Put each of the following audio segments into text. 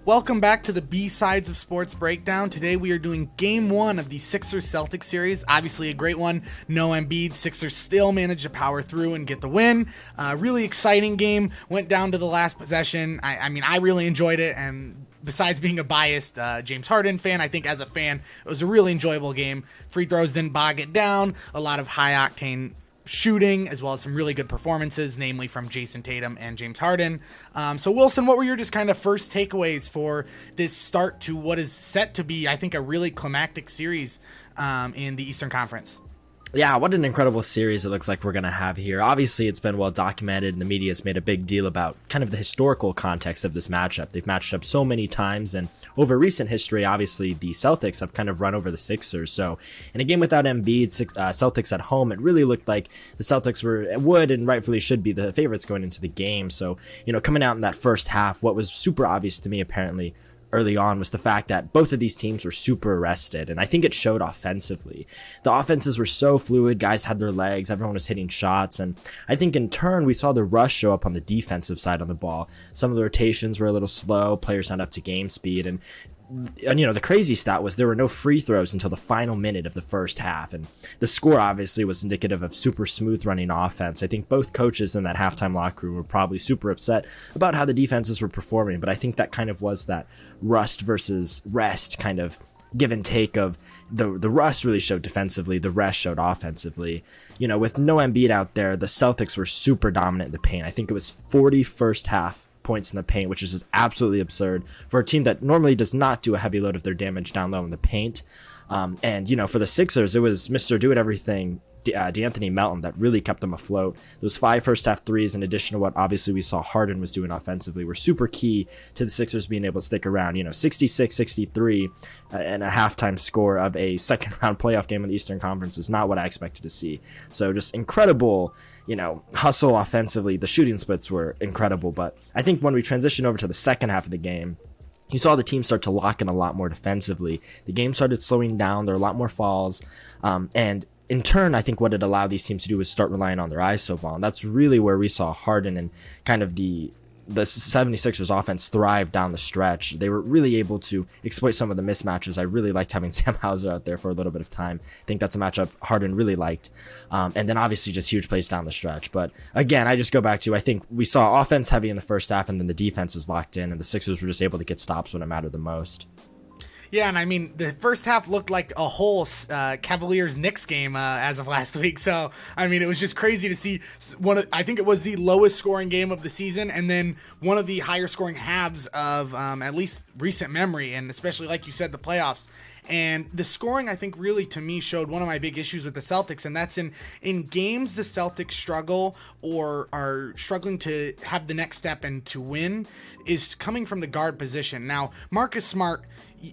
Welcome back to the B-Sides of Sports Breakdown. Today we are doing Game 1 of the Sixers-Celtics series. Obviously a great one. No Embiid. Sixers still managed to power through and get the win. Really exciting game. Went down to the last possession. I really enjoyed it, and besides being a biased James Harden fan, I think as a fan, it was a really enjoyable game. Free throws didn't bog it down. A lot of high-octane shooting, as well as some really good performances, namely from Jason Tatum and James Harden. So Wilson, what were your just kind of first takeaways for this start to what is set to be, I think, a really climactic series in the Eastern Conference? Yeah, what an incredible series it looks like we're going to have here. Obviously, it's been well documented, and the media has made a big deal about kind of the historical context of this matchup. They've matched up so many times, and over recent history, obviously, the Celtics have kind of run over the Sixers. So, in a game without Embiid, Celtics at home, it really looked like the Celtics would and rightfully should be the favorites going into the game. So, coming out in that first half, what was super obvious to me, apparently, early on was the fact that both of these teams were super rested, and I think it showed offensively. The offenses were so fluid, guys had their legs, everyone was hitting shots, and I think in turn we saw the rush show up on the defensive side on the ball. Some of the rotations were a little slow, players not up to game speed, and the crazy stat was there were no free throws until the final minute of the first half, and the score obviously was indicative of super smooth running offense. I think both coaches in that halftime locker room were probably super upset about how the defenses were performing, but I think that kind of was that rust versus rest kind of give and take of the rust really showed defensively, the rest showed offensively. With no Embiid out there, the Celtics were super dominant in the paint. I think it was 40 first half points in the paint, which is just absolutely absurd for a team that normally does not do a heavy load of their damage down low in the paint. And for the Sixers, it was Mr. Do-It-Everything, D'Anthony Melton, that really kept them afloat. Those 5 first half threes, in addition to what obviously we saw Harden was doing offensively, were super key to the Sixers being able to stick around. 66-63 and a halftime score of a second round playoff game in the Eastern Conference is not what I expected to see. So just incredible, hustle offensively. The shooting splits were incredible, but I think when we transition over to the second half of the game, you saw the team start to lock in a lot more defensively. The game started slowing down. There were a lot more fouls, and in turn, I think what it allowed these teams to do was start relying on their ISO ball. And that's really where we saw Harden and kind of the 76ers offense thrive down the stretch. They were really able to exploit some of the mismatches. I really liked having Sam Hauser out there for a little bit of time. I think that's a matchup Harden really liked. And then obviously just huge plays down the stretch. But again, I just go back to, I think we saw offense heavy in the first half, and then the defense is locked in, and the Sixers were just able to get stops when it mattered the most. Yeah, and the first half looked like a whole Cavaliers-Knicks game as of last week. So, it was just crazy to see I think it was the lowest scoring game of the season, and then one of the higher scoring halves of at least recent memory, and especially, like you said, the playoffs. And the scoring, I think, really, to me, showed one of my big issues with the Celtics, and that's in games the Celtics struggle or are struggling to have the next step and to win is coming from the guard position. Now, Marcus Smart,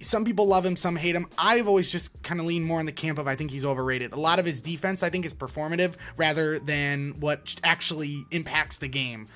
some people love him, some hate him. I've always just kind of leaned more in the camp of I think he's overrated. A lot of his defense, I think, is performative rather than what actually impacts the game.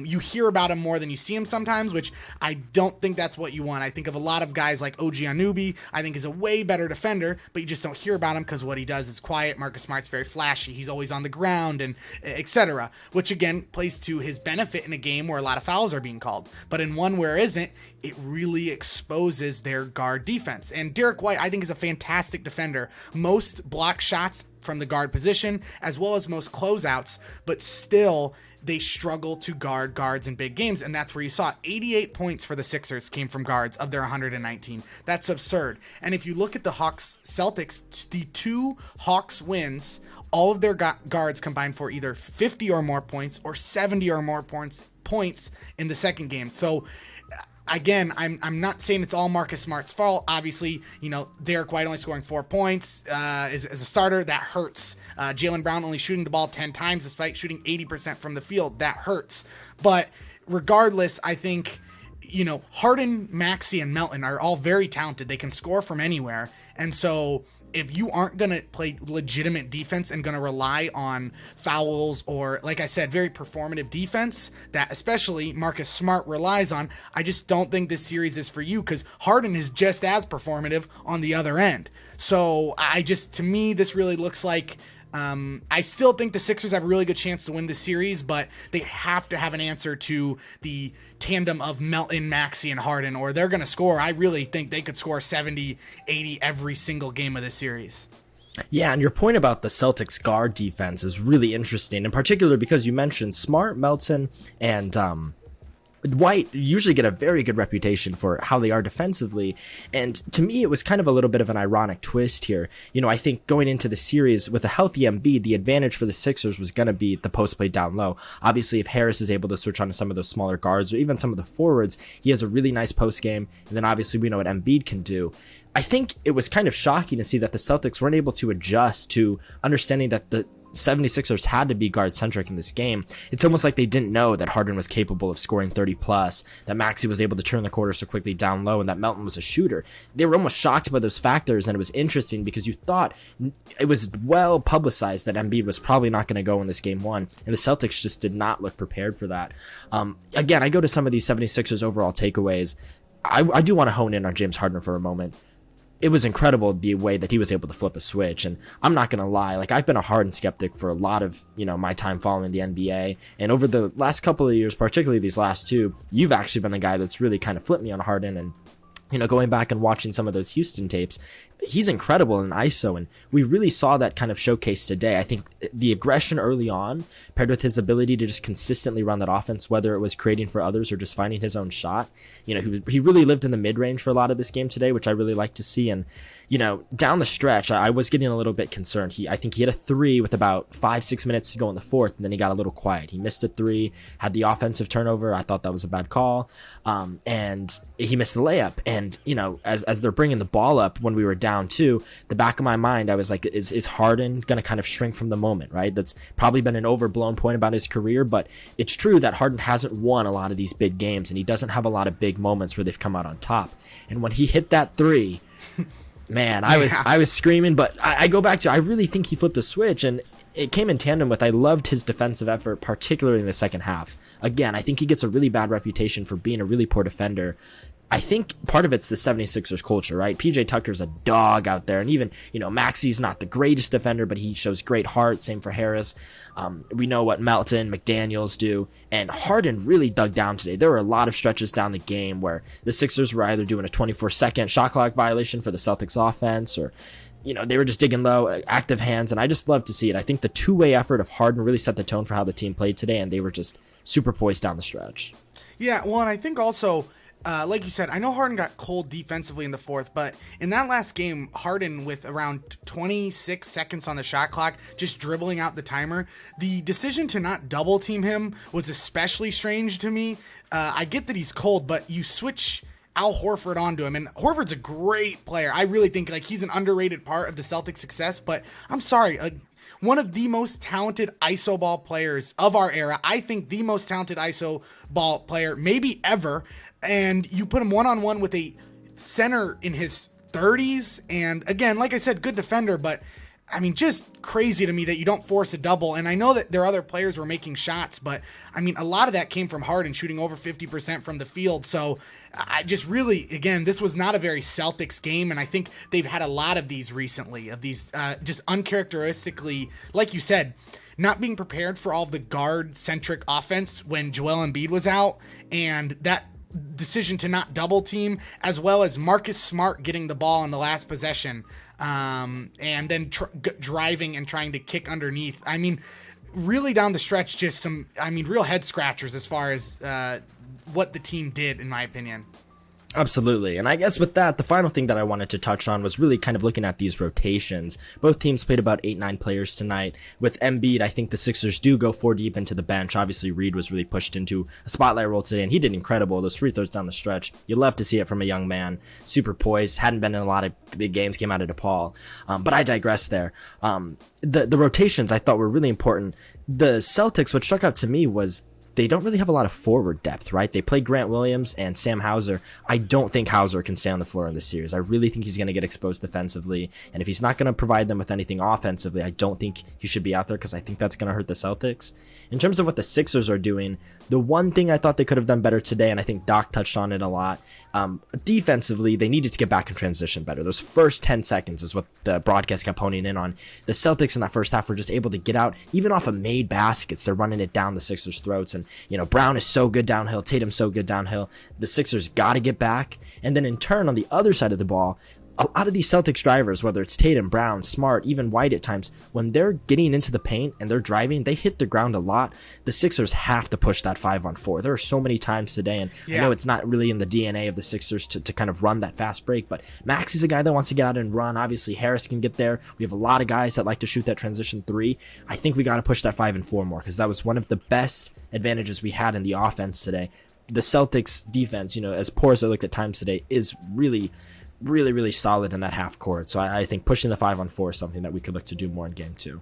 You hear about him more than you see him sometimes, which I don't think that's what you want. I think of a lot of guys like OG Anunoby, I think is a way better defender, but you just don't hear about him because what he does is quiet. Marcus Smart's very flashy. He's always on the ground and etc., which again plays to his benefit in a game where a lot of fouls are being called. But in one where it isn't, it really exposes their guard defense. And Derek White, I think, is a fantastic defender. Most block shots from the guard position, as well as most closeouts, but still they struggle to guard guards in big games, and that's where you saw 88 points for the Sixers came from guards of their 119. That's absurd. And if you look at the Hawks-Celtics, the 2 Hawks wins, all of their guards combined for either 50 or more points or 70 or more points in the second game. So again, I'm not saying it's all Marcus Smart's fault. Obviously, Derek White only scoring 4 points as a starter, that hurts. Jaylen Brown only shooting the ball 10 times despite shooting 80% from the field. That hurts. But regardless, I think, Harden, Maxey, and Melton are all very talented. They can score from anywhere. And so if you aren't going to play legitimate defense and going to rely on fouls or, like I said, very performative defense that especially Marcus Smart relies on, I just don't think this series is for you because Harden is just as performative on the other end. So to me, this really looks like I still think the Sixers have a really good chance to win this series, but they have to have an answer to the tandem of Melton, Maxey, and Harden, or they're going to score. I really think they could score 70, 80 every single game of this series. Yeah, and your point about the Celtics guard defense is really interesting, in particular because you mentioned Smart, Melton, and White usually get a very good reputation for how they are defensively, and to me it was kind of a little bit of an ironic twist here. I think going into the series with a healthy Embiid, the advantage for the Sixers was going to be the post play down low. Obviously, if Harris is able to switch on to some of those smaller guards or even some of the forwards, he has a really nice post game, and then obviously we know what Embiid can do. I think it was kind of shocking to see that the Celtics weren't able to adjust to understanding that the 76ers had to be guard-centric in this game. It's almost like they didn't know that Harden was capable of scoring 30+, that Maxey was able to turn the quarter so quickly down low, and that Melton was a shooter. They were almost shocked by those factors, and it was interesting because you thought it was well publicized that Embiid was probably not going to go in this game one, and the Celtics just did not look prepared for that. Again, I go to some of these 76ers overall takeaways. I do want to hone in on James Harden for a moment. It was incredible the way that he was able to flip a switch. And I'm not going to lie, I've been a Harden skeptic for a lot of, my time following the NBA. And over the last couple of years, particularly these last two, you've actually been the guy that's really kind of flipped me on Harden. And going back and watching some of those Houston tapes, he's incredible in ISO, and we really saw that kind of showcase today. I think the aggression early on, paired with his ability to just consistently run that offense, whether it was creating for others or just finding his own shot, he really lived in the mid-range for a lot of this game today, which I really like to see. And down the stretch, I was getting a little bit concerned. I think he hit a 3 with about 5-6 minutes to go in the fourth, and then he got a little quiet. He missed a 3, had the offensive turnover. I thought that was a bad call, and he missed the layup. And as they're bringing the ball up when we were down 2, the back of my mind, I was like, is Harden going to kind of shrink from the moment, right? That's probably been an overblown point about his career, but it's true that Harden hasn't won a lot of these big games, and he doesn't have a lot of big moments where they've come out on top. And when he hit that 3, man, I was screaming, but I go back to, I really think he flipped a switch, and it came in tandem with, I loved his defensive effort, particularly in the second half. Again, I think he gets a really bad reputation for being a really poor defender. I think part of it's the 76ers culture, right? PJ Tucker's a dog out there. And even, Maxey's not the greatest defender, but he shows great heart. Same for Harris. We know what Melton, McDaniels do. And Harden really dug down today. There were a lot of stretches down the game where the Sixers were either doing a 24-second shot clock violation for the Celtics offense, or they were just digging low, active hands, and I just love to see it. I think the two-way effort of Harden really set the tone for how the team played today, and they were just super poised down the stretch. Yeah, well, and I think also, like you said, I know Harden got cold defensively in the fourth, but in that last game, Harden with around 26 seconds on the shot clock, just dribbling out the timer, the decision to not double team him was especially strange to me. I get that he's cold, but you switch Al Horford onto him, and Horford's a great player. I really think he's an underrated part of the Celtics' success, but I'm sorry, one of the most talented ISO ball players of our era. I think the most talented ISO ball player maybe ever. And you put him one-on-one with a center in his 30s. And again, like I said, good defender, but just crazy to me that you don't force a double. And I know that there are other players who are making shots, but a lot of that came from Harden shooting over 50% from the field. So I just really, again, this was not a very Celtics game. And I think they've had a lot of these recently, of these just uncharacteristically, like you said, not being prepared for all of the guard-centric offense when Joel Embiid was out. And that decision to not double team, as well as Marcus Smart getting the ball in the last possession, and then driving and trying to kick underneath. Really down the stretch, just some, real head scratchers as far as what the team did, in my opinion. Absolutely. And I guess with that, the final thing that I wanted to touch on was really kind of looking at these rotations. Both teams played about 8-9 players tonight. With Embiid, I think the Sixers do go 4 deep into the bench. Obviously, Reed was really pushed into a spotlight role today, and he did incredible. Those free throws down the stretch, you love to see it from a young man. Super poised, hadn't been in a lot of big games, came out of DePaul. But I digress there. The rotations I thought were really important. The Celtics, what struck out to me was they don't really have a lot of forward depth, right? They play Grant Williams and Sam Hauser. I don't think Hauser can stay on the floor in this series. I really think he's going to get exposed defensively. And if he's not going to provide them with anything offensively, I don't think he should be out there because I think that's going to hurt the Celtics. In terms of what the Sixers are doing, the one thing I thought they could have done better today, and I think Doc touched on it a lot, defensively, they needed to get back in transition better. Those first 10 seconds is what the broadcast kept honing in on. The Celtics in that first half were just able to get out, even off of made baskets. They're running it down the Sixers' throats. And, Brown is so good downhill. Tatum's so good downhill. The Sixers got to get back. And then in turn, on the other side of the ball, a lot of these Celtics drivers, whether it's Tatum, Brown, Smart, even White at times, when they're getting into the paint and they're driving, they hit the ground a lot. The Sixers have to push that 5-on-4. There are so many times today, and I know it's not really in the DNA of the Sixers to kind of run that fast break, but Maxey's a guy that wants to get out and run. Obviously, Harris can get there. We have a lot of guys that like to shoot that transition 3. I think we got to push that 5-and-4 more because that was one of the best advantages we had in the offense today. The Celtics defense, as poor as I looked at times today, is really solid in that half court. So I think pushing the 5-on-4 is something that we could look to do more in game 2.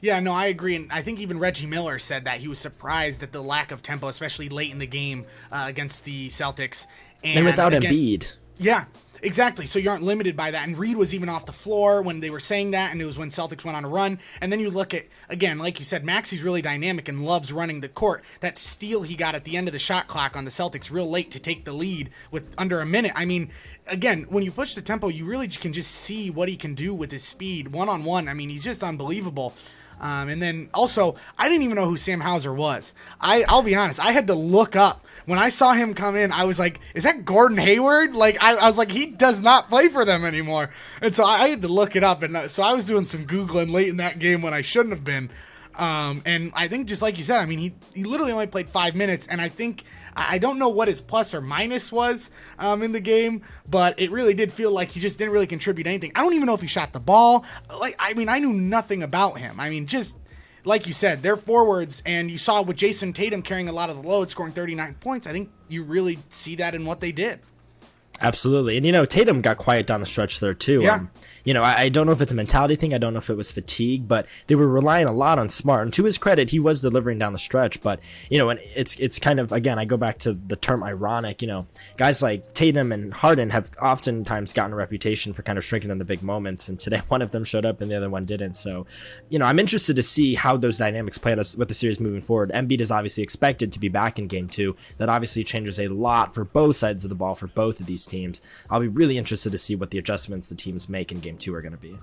Yeah, no, I agree. And I think even Reggie Miller said that he was surprised at the lack of tempo, especially late in the game against the Celtics. And without Embiid. Yeah, exactly. So you aren't limited by that. And Reed was even off the floor when they were saying that, and it was when Celtics went on a run. And then you look at, again, like you said, Maxey's really dynamic and loves running the court. That steal he got at the end of the shot clock on the Celtics real late to take the lead with under a minute. I mean, again, when you push the tempo, you really can just see what he can do with his speed. One-on-one, I mean, he's just unbelievable. And then also, I didn't even know who Sam Hauser was. I'll be honest, I had to look up. When I saw him come in, I was like, is that Gordon Hayward? Like, I was like, he does not play for them anymore. And so I had to look it up. And so I was doing some Googling late in that game when I shouldn't have been. And I think just like you said, I mean, he literally only played 5 minutes, and I don't know what his plus or minus was in the game, but it really did feel like he just didn't really contribute anything. I don't even know if he shot the ball. I knew nothing about him. I mean, just like you said, they're forwards, and you saw with Jason Tatum carrying a lot of the load, scoring 39 points. I think you really see that in what they did. Absolutely. And, Tatum got quiet down the stretch there, too. Yeah. I don't know if it's a mentality thing. I don't know if it was fatigue, but they were relying a lot on Smart. And to his credit, he was delivering down the stretch. But, and it's kind of, again, I go back to the term ironic. Guys like Tatum and Harden have oftentimes gotten a reputation for kind of shrinking in the big moments. And today, one of them showed up and the other one didn't. So, I'm interested to see how those dynamics play out with the series moving forward. Embiid is obviously expected to be back in game 2. That obviously changes a lot for both sides of the ball for both of these teams. I'll be really interested to see what the adjustments the teams make in game 2 are going to be.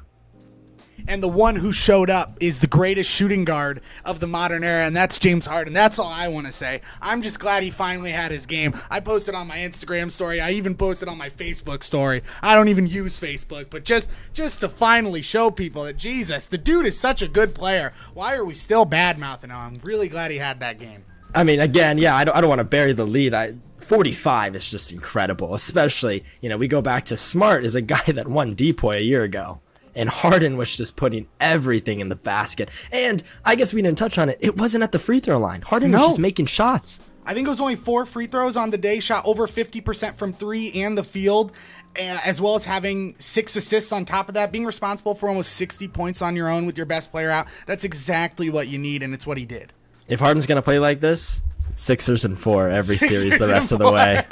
And the one who showed up is the greatest shooting guard of the modern era, and that's James Harden. That's all I want to say. I'm just glad he finally had his game. I posted on my Instagram story. I even posted on my Facebook story. I don't even use Facebook, but just to finally show people that, Jesus, the dude is such a good player. Why are we still bad-mouthing him? I'm really glad he had that game. I mean, again, yeah, I don't want to bury the lead. 45 is just incredible, especially, we go back to Smart is a guy that won Depoy a year ago. And Harden was just putting everything in the basket. And I guess we didn't touch on it. It wasn't at the free throw line. Harden was just making shots. I think it was only 4 free throws on the day, shot over 50% from 3 and the field, as well as having 6 assists on top of that, being responsible for almost 60 points on your own with your best player out. That's exactly what you need, and it's what he did. If Harden's going to play like this, Sixers and 4 every series the rest of the way.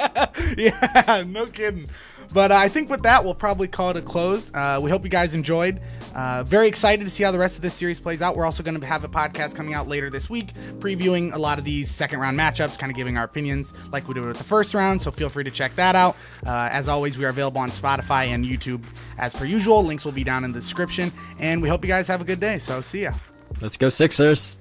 Yeah, no kidding. But I think with that, we'll probably call it a close. We hope you guys enjoyed. Very excited to see how the rest of this series plays out. We're also going to have a podcast coming out later this week, previewing a lot of these second-round matchups, kind of giving our opinions like we did with the first round, so feel free to check that out. As always, we are available on Spotify and YouTube as per usual. Links will be down in the description, and we hope you guys have a good day, so see ya. Let's go Sixers.